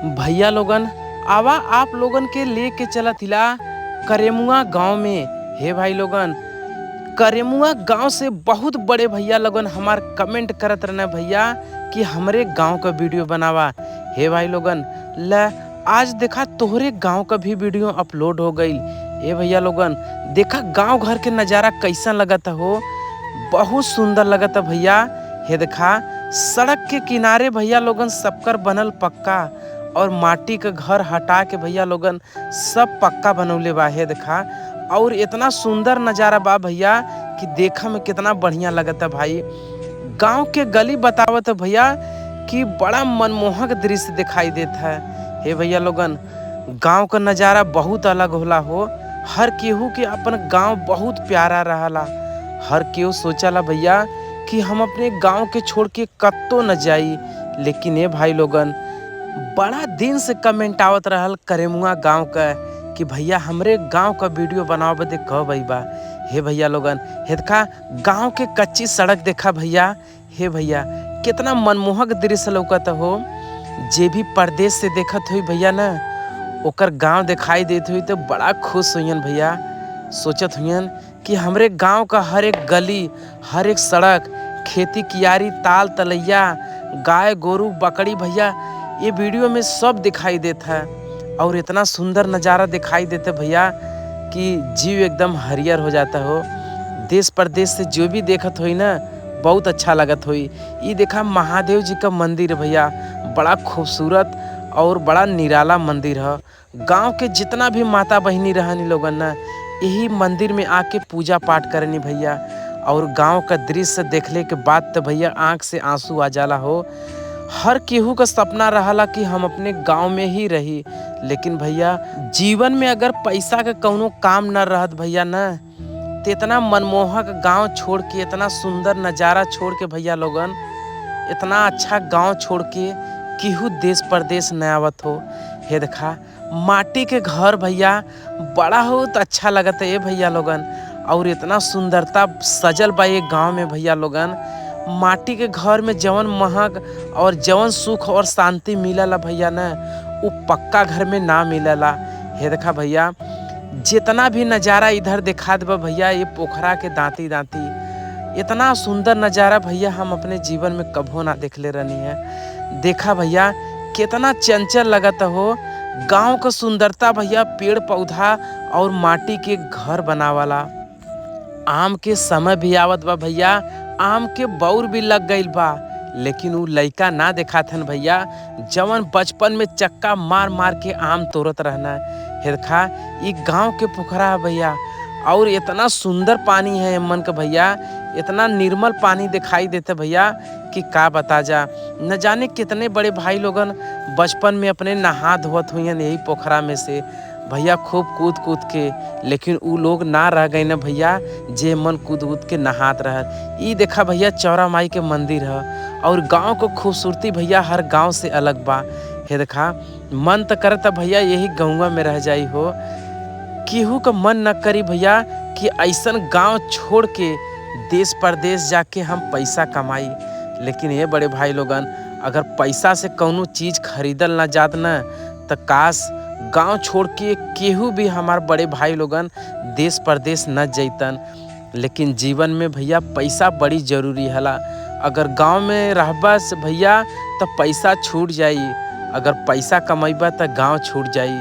भैया लोगन आवा आप लोगन के लेके चला थिला करेमुआ गांव में। हे भाई लोगन, करेमुआ गांव से बहुत बड़े भैया लोगन हमार कमेंट करत रहना भैया कि हमरे गांव का वीडियो बनावा। हे भाई लोगन ल आज देखा तोहरे गांव का भी वीडियो अपलोड हो गई। ए भैया लोगन देखा गांव घर के नज़ारा कैसा लगत हो, बहुत सुंदर लगत है भैया। हे देखा सड़क के किनारे भैया लोगन सबकर बनल पक्का और माटी का घर हटा के भैया लोगन सब पक्का बनौले बा। हे देखा और इतना सुंदर नज़ारा बा भैया कि देखा में कितना बढ़िया लगता है भाई। गांव के गली बतावत है भैया कि बड़ा मनमोहक दृश्य दिखाई देता है। हे भैया लोगन गांव का नज़ारा बहुत अलग होला हो। हर केहू के अपन गांव बहुत प्यारा रहला। हर केहू सोचला भैया कि हम अपने गांव के छोड़ के कत्तो न जाई। लेकिन ये भाई लोगन बड़ा दिन से कमेंट आवत रहल करेमुआ गांव का कि भैया हमरे गांव का वीडियो बनाओ बदे कब आई बा। हे भैया लोगन हे देखा गांव के कच्ची सड़क देखा भैया। हे भैया कितना मनमोहक दृश्य लौकत हो। जे भी परदेश से देखत हुई भैया ना ओकर गांव दिखाई देते हुई तो बड़ा खुश हुईन भैया। सोचत हुईन कि हमरे गांव का हर एक गली, हर एक सड़क, खेती कियारी, ताल तलैया, गाय गोरू बकरी भैया ये वीडियो में सब दिखाई देता है। और इतना सुंदर नज़ारा दिखाई देता भैया कि जीव एकदम हरियर हो जाता हो। देश प्रदेश से जो भी देखत होई ना बहुत अच्छा लगत होई। ये देखा महादेव जी का मंदिर भैया, बड़ा खूबसूरत और बड़ा निराला मंदिर है। गांव के जितना भी माता बहनी रहनी लोगन ना यही मंदिर में आके पूजा पाठ करनी भैया। और गांव का दृश्य देखने के बाद तो भैया आंख से आंसू आ जाला हो। हर केहू का सपना रहला कि हम अपने गांव में ही रही। लेकिन भैया जीवन में अगर पैसा का कौनो काम न रहत भैया ना तो इतना मनमोहक गांव छोड़ के, इतना सुंदर नज़ारा छोड़ के भैया लोगन, इतना अच्छा गांव छोड़ के केहू देश परदेश न आवत हो। हे देखा माटी के घर भैया बड़ा हो तो अच्छा लगता है भैया लोगन। और इतना सुंदरता सजल बा ये गांव में भैया लोगन। माटी के घर में जवन महक और जवन सुख और शांति मिलला भैया ना वो पक्का घर में ना मिलला। हे देखा भैया जितना भी नज़ारा इधर दिखा देबा भैया ये पोखरा के दांती दांती इतना सुंदर नज़ारा भैया हम अपने जीवन में कभो ना देखले रहनी है। देखा भैया कितना चंचल लगता हो। गांव का सुंदरता भैया पेड़ पौधा और माटी के घर बनावाला। आम के समय भी आवत बा भैया, आम के बौर भी लग गईल बा। लेकिन वो लइका ना दिखाथन भैया जवन बचपन में चक्का मार मार के आम तोड़त रहना। हे देखा ये गांव के पोखरा है भैया और इतना सुंदर पानी है मन का भैया, इतना निर्मल पानी दिखाई देता भैया कि का बता जा। न जाने कितने बड़े भाई लोगन बचपन में अपने नहा धोवत हुई यही पोखरा में से भैया खूब कूद कूद के। लेकिन उ लोग ना रह गए न भैया जे मन कूद कूद के नहात रह। ई देखा भैया चौरा माई के मंदिर है और गांव को खूबसूरती भैया हर गांव से अलग बा। हे देखा मन तो करता भैया यही गाँव में रह जाई हो। केहू का मन न करी भैया कि ऐसन गांव छोड़ के देश परदेश जाके हम पैसा कमाई। लेकिन ये बड़े भाई लोगन अगर पैसा से कौनो चीज़ खरीदल ना जात न तो काश गांव छोड़ के केहू भी हमार बड़े भाई लोगन देश परदेश न जैतन। लेकिन जीवन में भैया पैसा बड़ी ज़रूरी हला। अगर गांव में रहबा से भैया तो पैसा छूट जाई, अगर पैसा कमाइबा तो गांव छूट जाई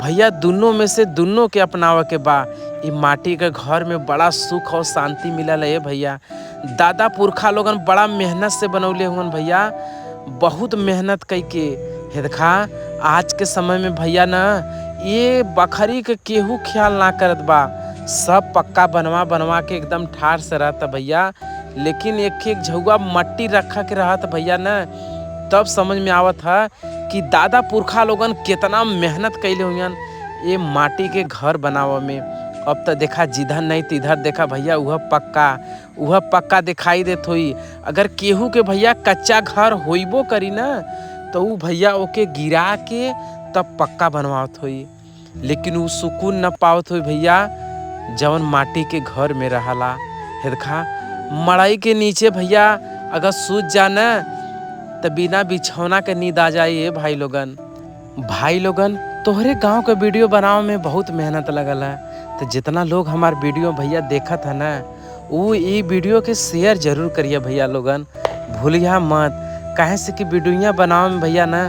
भैया। दोनों में से दोनों के अपनावा के बा। ये माटी के घर में बड़ा सुख और शांति मिलल है भैया। दादा पुरखा लोगन बड़ा मेहनत से बनौले हुन भैया, बहुत मेहनत कई के। हे देखा आज के समय में भैया ना ये बखरी के केहू ख्याल ना करत बा। सब पक्का बनवा बनवा के एकदम ठार से रहता भैया। लेकिन एक एक झुआ मट्टी रखा के रहत भैया ना तब समझ में आवत है कि दादा पुरखा लोगन कितना मेहनत कैले हुई ये माटी के घर बनावा में। अब तो देखा जिधर नहीं तिधर देखा भैया वह पक्का दिखाई देत हुई। अगर केहू के भैया कच्चा घर होइबो करी ना तो वो भैया ओके गिरा के तब पक्का बनवात हुई। लेकिन वो सुकून न पावत हुई भैया जवन माटी के घर में रहला। हे देखा मड़ई के नीचे भैया अगर सूझ जाना तो बिना बिछौना के नींद आ जाए भाई लोगन। भाई लोगन तोहरे गांव के वीडियो बनावे में बहुत मेहनत लगल है। तो जितना लोग हमार वीडियो भैया देखत है ना, वो ये वीडियो के शेयर जरूर करिए भैया लोगन, भूलिया मत। काहे से कि वीडियो बनावे में भैया ना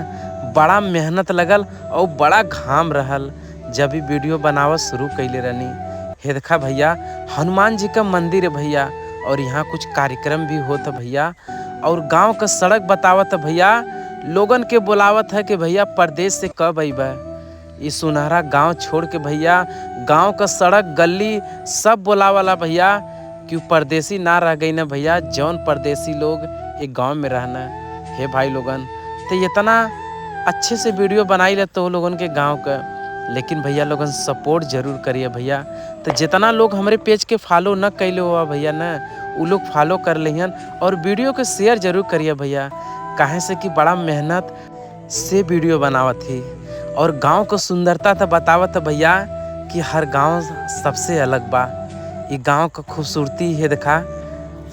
बड़ा मेहनत लगल और बड़ा घाम रहल जब भी वीडियो बनावत शुरू कैले रहनी। हे देखा भैया, हनुमान जी का मंदिर है भैया, और यहाँ कुछ कार्यक्रम भी होता भैया, और गांव का सड़क बतावत भैया, लोगन के बुलावत है कि भैया परदेश से कब अइबा। ये सुनहरा गांव छोड़ के भैया गांव का सड़क गली सब बुलावला भैया, क्यों परदेसी ना रह गई ना भैया, जौन परदेसी लोग एक गांव में रहना। हे भाई लोगन, तो इतना अच्छे से वीडियो बनाई ले तो लोगन के गांव का, लेकिन भैया लोगन सपोर्ट जरूर करिए भैया। तो जितना लोग हमारे पेज के फॉलो न कैले हुआ भैया ना, वो लोग फॉलो कर लिहन और वीडियो के शेयर जरूर करिए भैया। काहे से कि बड़ा मेहनत से वीडियो बनावत थी, और गांव को सुंदरता तो बतावत भैया कि हर गांव सबसे अलग बा। ये गांव का खूबसूरती है देखा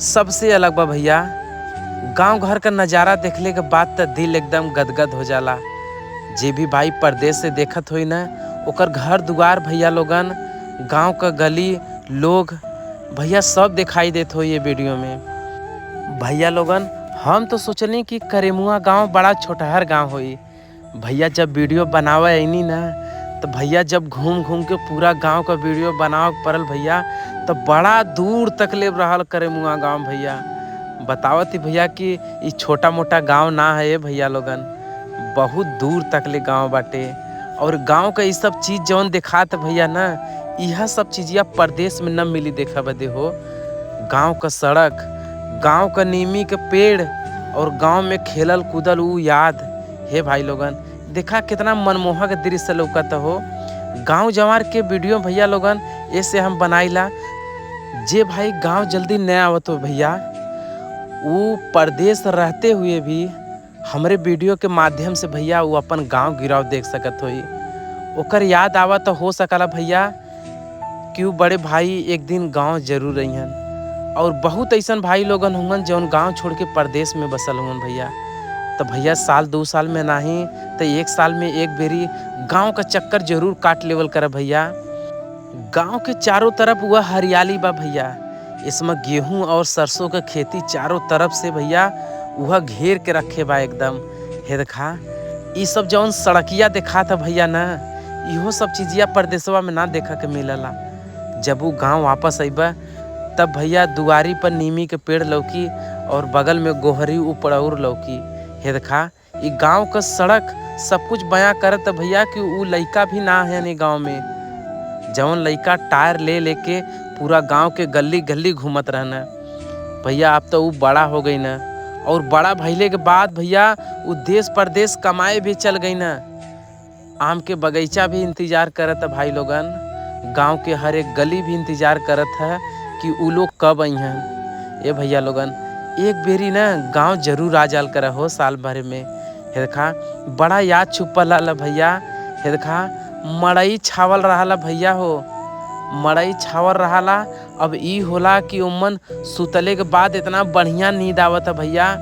सबसे अलग बा भैया। गांव घर का नज़ारा देखले के बाद तो दिल एकदम गदगद हो जाला। जे भी भाई परदेश से देखत होई ना, ओकर घर दुआर भैया लोगन, गांव का गली लोग भैया सब दिखाई देत हो ये वीडियो में। भैया लोगन हम तो सोचनी कि करेमुआ गांव बड़ा छोटहर गांव होई। भैया जब वीडियो बनावे आईनी ना, तो भैया जब घूम घूम के पूरा गांव का वीडियो बनावे पड़ल भैया, तो बड़ा दूर तक ले रहल करेमुआ गांव भैया। बतावत ही भैया कि ये छोटा मोटा गांव ना है भैया लोगन, बहुत दूर तक ले गांव बाटे। और गांव का ये सब चीज़ जौन दिखात भैया ना, यह सब चीज़िया परदेश में न मिली देखा बदे हो। गांव का सड़क, गांव का नीमी के पेड़, और गांव में खेलल कूदल ऊ याद। हे भाई लोगन देखा कितना मनमोहक दृश्य लौकत हो। गांव जवार के वीडियो भैया लोगन ऐसे हम बनाइला। जे भाई गांव जल्दी न आवत हो भैया, वो परदेश रहते हुए भी हमरे वीडियो के माध्यम से भैया वो अपन गांव गिराव देख सकत होई। ओकर याद आवा तो हो सकला भैया कि वो बड़े भाई एक दिन गांव जरूर रहिहन। और बहुत ऐसन भाई लोगन होंगन जौन गांव छोड़ के परदेश में बसल होंगन भैया। तो भैया साल 2 साल में नहीं तो 1 साल में एक बेरी गांव का चक्कर जरूर काट लेवल कर भैया। गांव के चारों तरफ वह हरियाली बा भैया, इसमें गेहूं और सरसों का खेती चारों तरफ से भैया वह घेर के रखे बा एकदम। हे देखा ये सब जौन सड़किया देखा था भैया ना, इहो सब चीजिया परदेशवा में ना देखा के मिलला। जब वो गांव वापस अइबा तब भैया दुआरी पर नीमी के पेड़ लौकी, और बगल में गोहरी ऊपर और लौकी। हे देखा ये गांव का सड़क सब कुछ बयां करत भैया कि वो लइका भी ना है नहीं गांव में, जौन लइका टायर ले लेके पूरा गांव के गली गली घूमत रहना भैया। अब तो वो बड़ा हो गई ना, और बड़ा भइले के बाद भैया वो देश परदेश कमाए भी चल गई ना। आम के बगीचा भी इंतजार करत है भाई लोगन, गांव के हर एक गली भी इंतजार करत है कि वो लोग कब आई हैं। ये भैया लोगन एक बेरी ना गांव जरूर आ जाल कर हो साल भर में। हे देखा बड़ा याद छुपल रहा भैया। हे देखा मड़ई छावल रहा भैया हो, मड़ई छावल रहा। अब ई होला कि उमन सुतले के बाद इतना बढ़िया नींद आवत है भैया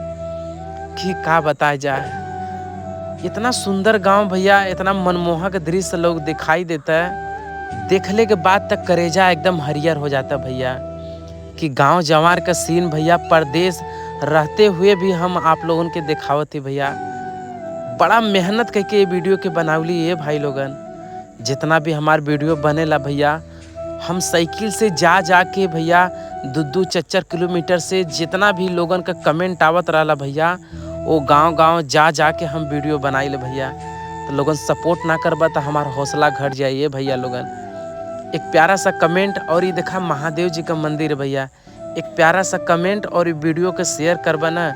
कि का बताया जाए। इतना सुंदर गांव भैया, इतना मनमोहक दृश्य लोग दिखाई देता है, देखने के बाद तक करेजा एकदम हरियर हो जाता भैया। कि गांव जवार का सीन भैया परदेश रहते हुए भी हम आप लोगों के दिखावत ही भैया। बड़ा मेहनत करके ये वीडियो के बनावली ये भाई लोगन। जितना भी हमार वीडियो बनेला भैया, हम साइकिल से जा जा के भैया 2-2 4-4 किलोमीटर से जितना भी लोगन का कमेंट आवत रहा भैया, वो गांव गांव जा जा के हम वीडियो बनाई ले भैया। तो लोगन सपोर्ट ना करबा तो हमारा हौसला घट जाइए भैया लोगन। एक प्यारा सा कमेंट, और ये देखा महादेव जी का मंदिर है भैया, एक प्यारा सा कमेंट और ये वीडियो को शेयर करबा ना,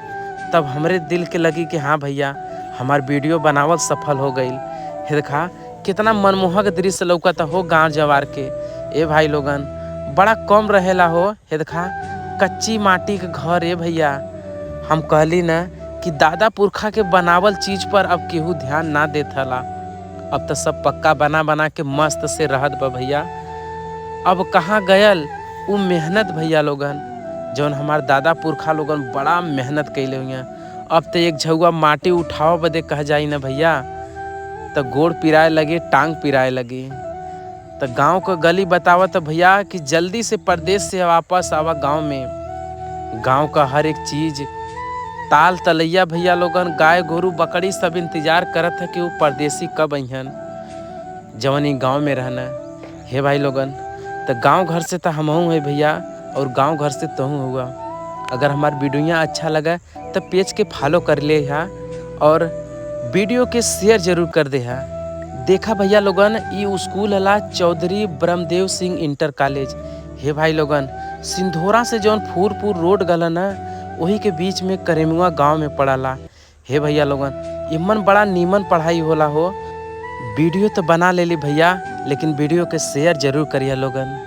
तब हमरे दिल के लगी कि हाँ भैया हमार वीडियो बनावल सफल हो गई। हे देखा कितना मनमोहक दृश्य लौकता हो गांव जवार के। ए भाई लोगन बड़ा कम रहेला हो। हे देखा कच्ची माटी के घर ए भैया। हम कहली ना कि दादा पुरखा के बनावल चीज पर अब केहू ध्यान ना देथला। अब तो सब पक्का बना बना के मस्त से रहत बा भैया। अब कहाँ गयल वो मेहनत भैया लोगन, जौन हमार दादा पुरखा लोगन बड़ा मेहनत कैले हुई। अब तो एक झुआ माटी उठाओ बदे कह जाई ना भैया, तो गोड़ पिराए लगे, टांग पिराए लगे। तो गांव का गली बतावा तो भैया कि जल्दी से परदेश से वापस आवा गांव में। गांव का हर एक चीज, ताल तलैया भैया लोगन, गाय गोरू बकरी सब इंतजार करत है कि वो परदेसी कब अइहन जवन ही गाँव में रहना। हे भाई लोगन, तो गांव घर से तो हमहू है भैया, और गांव घर से तुम हुआ। अगर हमार वीडियो अच्छा लगा तो पेज के फॉलो कर ले हा, और वीडियो के शेयर जरूर कर दे हा। देखा भैया लोगन, ये स्कूल हला चौधरी ब्रह्मदेव सिंह इंटर कॉलेज। हे भाई लोगन, सिंधोरा से जौन फूरपुर रोड गला ना, वही के बीच में करेमुआ गांव में पड़ाला। हे भैया लोगन, इमन बड़ा नीमन पढ़ाई होला हो। वीडियो तो बना ले ली भैया, लेकिन वीडियो के शेयर जरूर करिए लोगन।